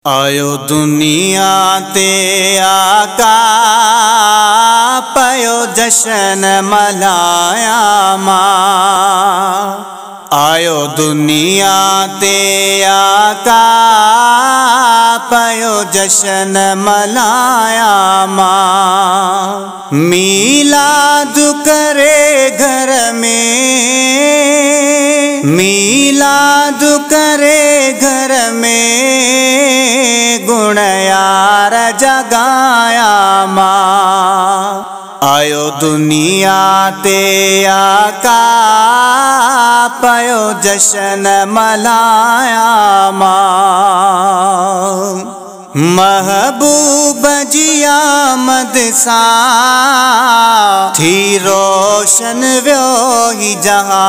आयो दुनिया ते आका पयो जशन मलाया मां। आयो दुनिया ते आका पयो जशन मलाया मां। मीलाद करे घर में, मीलाद करे घर में, गुण यार जगाया मां। आयो दुनिया ते आका पयो जशन मलाया मां। महबूब जी आमद सां थी रोशन व्यो ही जहां।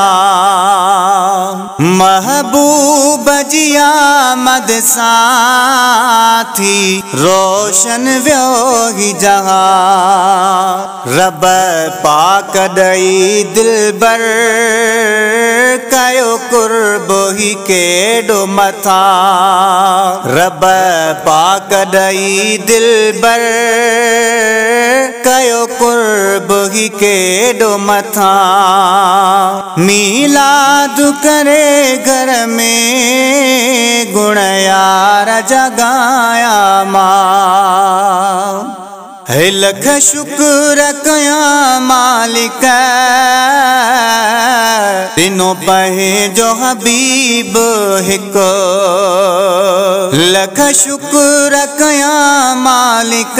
महबूब जी आमद सां थी रोशन व्यो ही जहां। रब पाक दई दिलबर कयो कुर्ब ही केडो मथा। रब पाक कदई दिलबर कयो कुर्ब ही केडो मथा। मीलाद करे घर में, गुण यार जगाया मां। है लख शुक्र कया मालिक दिनों पहे जो हबीब हिको। लख शुक्र कया मालिक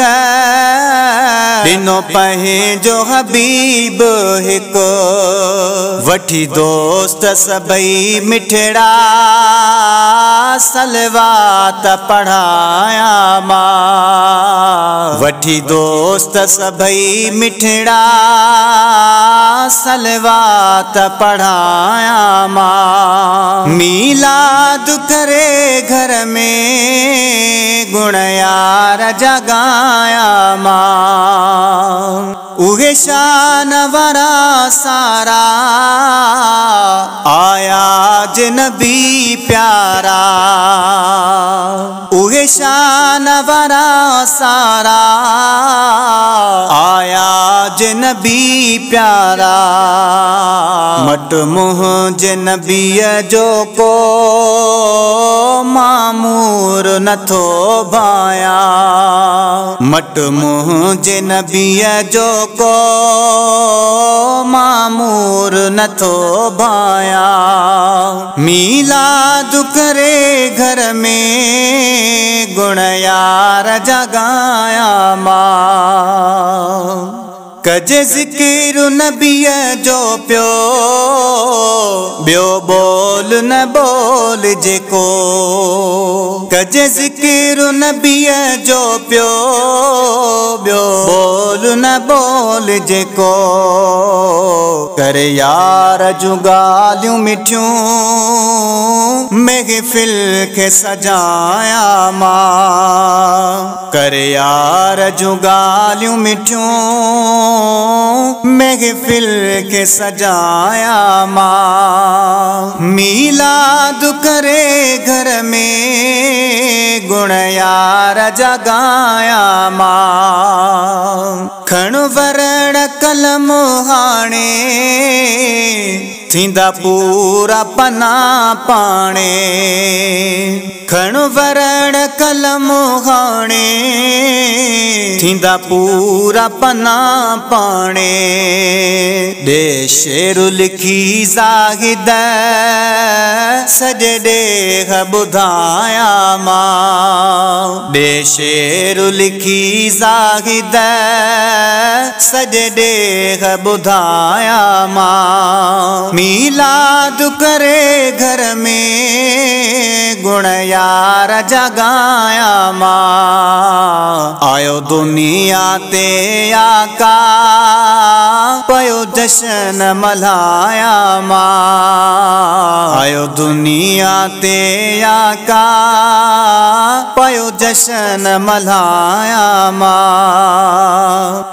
दिनों पहे जो हबीब हिको। वठी दोस्त सबई मिठड़ा सलवात पढ़ाया मां। वठी दोस्त सबई मिठड़ा सलवात पढ़ाया मां। मीलाद करे घर में, गुण यार जगाया मां। उहे शान वारा सारा आया नबी प्यारा। उहे शान वारा सारा आया नबी प्यारा। मट मुँह जे नबीय जो को मामूर नथो भाया। मट मुँह जे नबीय जो को मामूर नथो भाया। मीलाद करे घर में, गुण यार जगाया मां। कजे ज़िक्र नबीय जो प्यो, ब्यो बोल न बोल जेको। कजे ज़िक्र नबीय जो प्यो, ब्यो बोल न बोल जेको। करे यार जूं ॻाल्हियूं मिठियूं महफ़िल खे सजाया मां। करे यार जूं ॻाल्हियूं मिठियूं महफ़िल के सजाया मां। मीलाद करे घर में, गुण यार जगाया मां। खण वरण कलम हाणे थींदा पूरा पना पाणे। खण वरण कलम हाणे थींदा पूरा पना पाणे। दे शेर लिखी ज़ाहिद सॼे ॾेह ॿुधाया मां। दे शेर लिखी ज़ाहिद सॼे ॾेह ॿुधाया मां। मीलाद करे घर में, गुण यार जगाया मां। आयो दुनिया ते आका पयो जशन मलाया मां। आयो दुनिया ते आका पयो जशन मलाया मां।